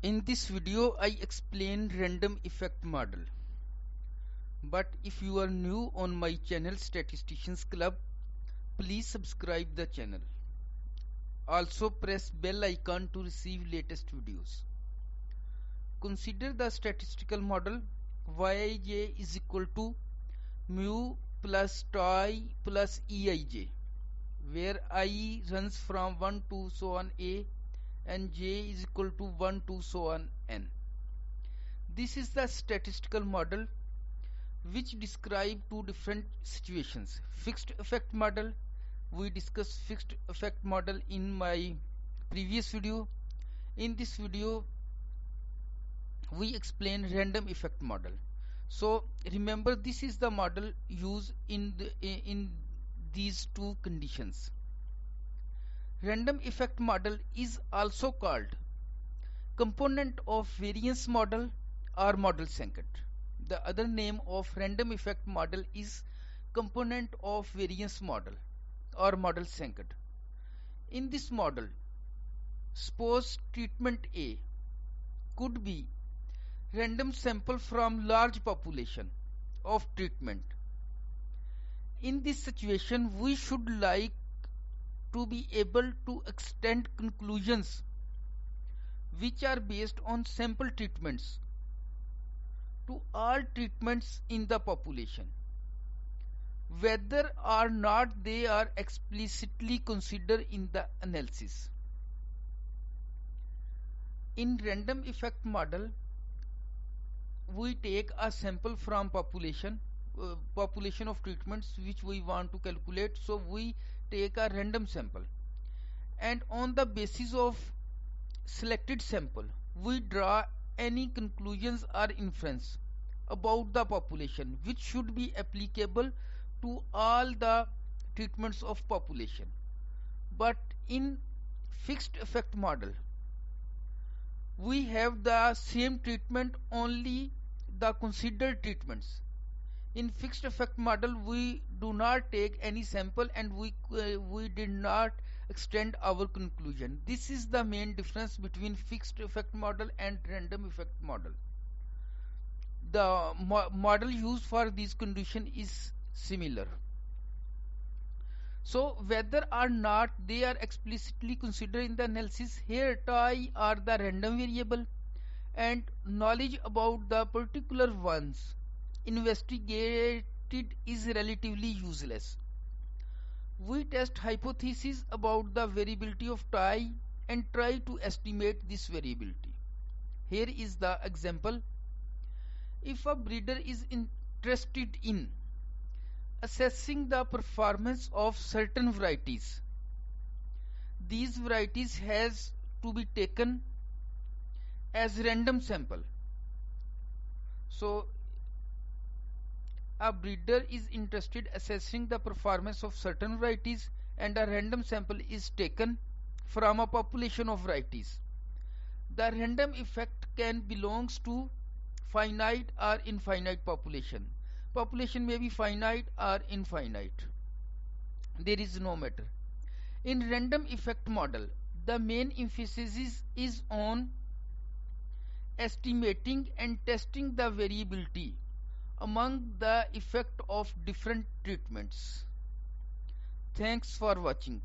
In this video, I explain random effect model. But if you are new on my channel Statisticians Club, please subscribe the channel. Also press bell icon to receive latest videos. Consider the statistical model Yij is equal to mu plus tau plus Eij, where I runs from 1 to so on a and j is equal to 1 to so on n. This is the statistical model which describe two different situations. Fixed effect model, we discussed fixed effect model in my previous video. In this video we explain random effect model. So remember, this is the model used in these two conditions. Random effect model is also called component of variance model or model secant. The other name of random effect model is component of variance model or model secant. In this model, suppose treatment A could be random sample from large population of treatment. In this situation, we should like to be able to extend conclusions which are based on sample treatments to all treatments in the population, whether or not they are explicitly considered in the analysis. In random effect model, we take a sample from population of treatments which we want to calculate. So we take a random sample, and on the basis of selected sample we draw any conclusions or inference about the population which should be applicable to all the treatments of population. But in fixed effect model, we have the same treatment, only the considered treatments. In fixed effect model, we do not take any sample and we did not extend our conclusion. This is the main difference between fixed effect model and random effect model. The model used for this condition is similar. So whether or not they are explicitly considered in the analysis, here tau are the random variable and knowledge about the particular ones investigated is relatively useless. We test hypotheses about the variability of tau and try to estimate this variability. Here is the example. If a breeder is interested in assessing the performance of certain varieties, these varieties has to be taken as random sample. So a breeder is interested assessing the performance of certain varieties and a random sample is taken from a population of varieties. The random effect can belongs to finite or infinite population. Population may be finite or infinite. There is no matter. In random effect model, the main emphasis is on estimating and testing the variability among the effect of different treatments. Thanks for watching.